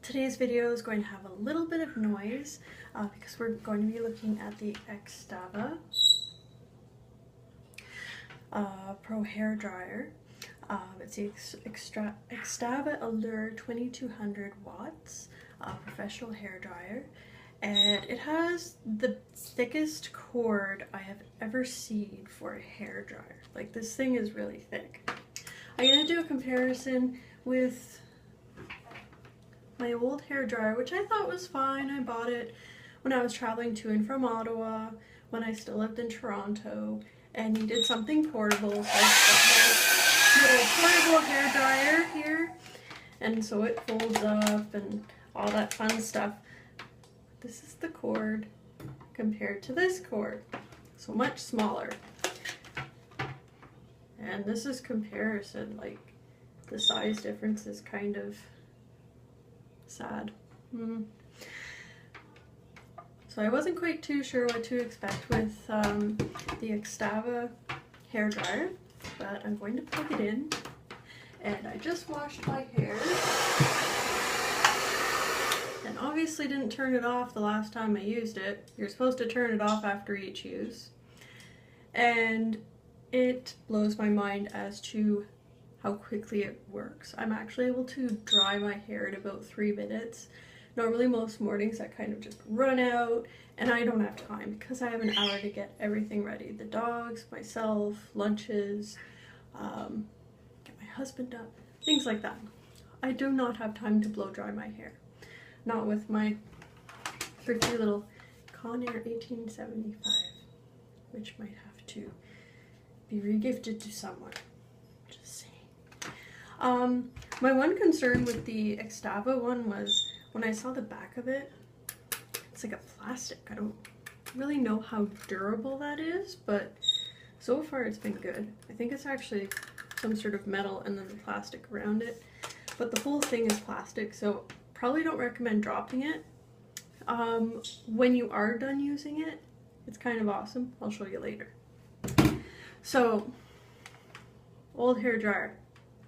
Today's video is going to have a little bit of noise because we're going to be looking at the Xtava Pro Hair Dryer. It's the Xtava Allure 2200 watts professional hair dryer, and it has the thickest cord I have ever seen for a hair dryer. Like, this thing is really thick. I'm going to do a comparison with my old hair dryer, which I thought was fine. I bought it when I was traveling to and from Ottawa when I still lived in Toronto and needed something portable. So I got my little portable hair dryer here, and so it folds up and all that fun stuff. This is the cord compared to this cord, so much smaller. And this is comparison, like the size difference is kind of sad. So I wasn't quite too sure what to expect with the Xtava hair dryer, but I'm going to plug it in. And I just washed my hair and obviously didn't turn it off the last time I used it. You're supposed to turn it off after each use. And it blows my mind as to how quickly it works. I'm actually able to dry my hair in about 3 minutes. Normally most mornings I kind of just run out and I don't have time because I have an hour to get everything ready. The dogs, myself, lunches, get my husband up, things like that. I do not have time to blow dry my hair. Not with my pretty little Conair 1875, which might have to be regifted to someone. Just saying. My one concern with the Xtava one was when I saw the back of it, it's like a plastic. I don't really know how durable that is, but so far it's been good. I think it's actually some sort of metal and then the plastic around it, but the whole thing is plastic, so probably don't recommend dropping it. When you are done using it, it's kind of awesome. I'll show you later. So, old hair dryer.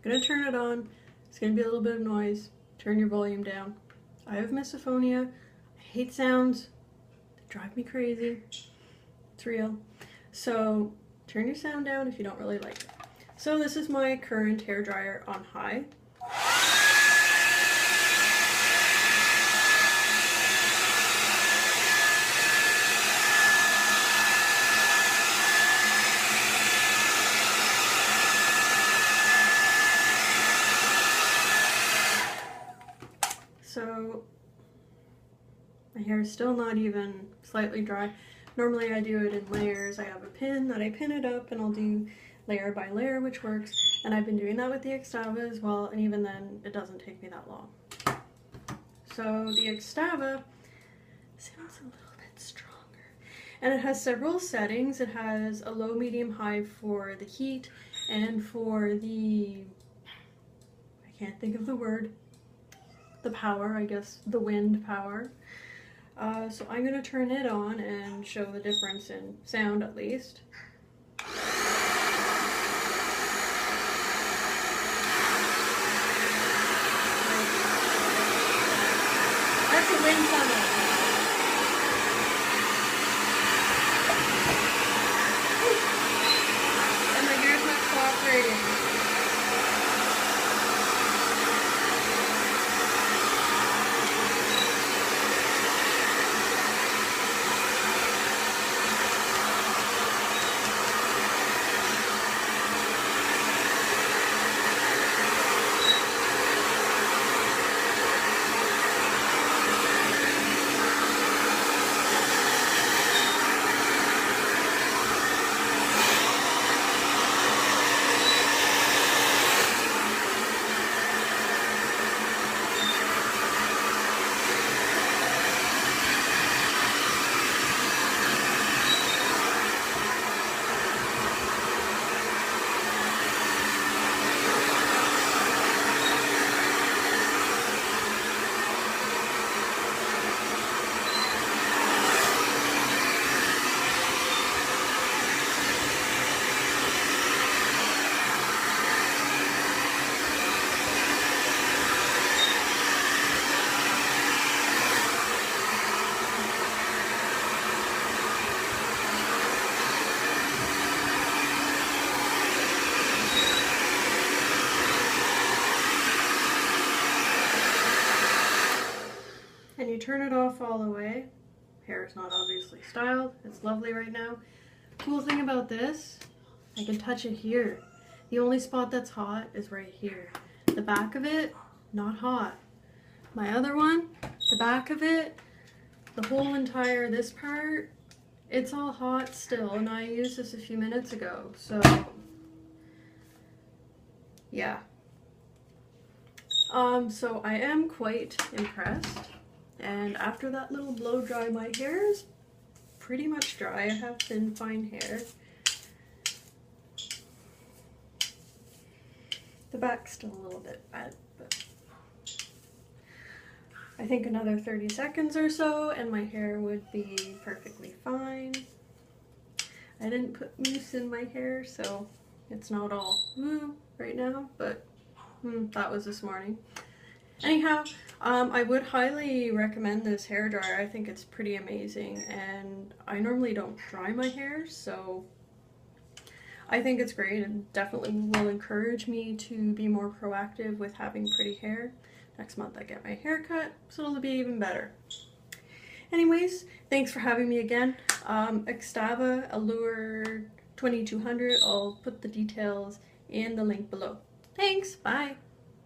I'm gonna turn it on. It's gonna be a little bit of noise. Turn your volume down. I have misophonia. I hate sounds. They drive me crazy. It's real. So turn your sound down if you don't really like it. So this is my current hair dryer on high. So my hair is still not even slightly dry. Normally I do it in layers. I have a pin that I pin it up and I'll do layer by layer, which works. And I've been doing that with the Xtava as well, and even then it doesn't take me that long. So the Xtava sounds a little bit stronger. And it has several settings. It has a low, medium, high for the heat and for the, I can't think of the word, the power, I guess, the wind power. So I'm going to turn it on and show the difference in sound at least. That's a wind tunnel. And my hair's not cooperating. and you turn it off all the way. Hair is not obviously styled. It's lovely right now. Cool thing about this, I can touch it here. The only spot that's hot is right here. The back of it, not hot. My other one, the back of it, the whole entire this part, it's all hot still, and I used this a few minutes ago, so yeah. So I am quite impressed, and after that little blow dry, my hair is pretty much dry. I have thin, fine hair. The back's still a little bit bad, but I think another 30 seconds or so and my hair would be perfectly fine. I didn't put mousse in my hair, so it's not all woo right now, but that was this morning. Anyhow, I would highly recommend this hair dryer. I think it's pretty amazing, and I normally don't dry my hair, so I think it's great and definitely will encourage me to be more proactive with having pretty hair. Next month I get my hair cut, so it'll be even better. Anyways, thanks for having me again. Xtava Allure 2200, I'll put the details in the link below. Thanks, bye!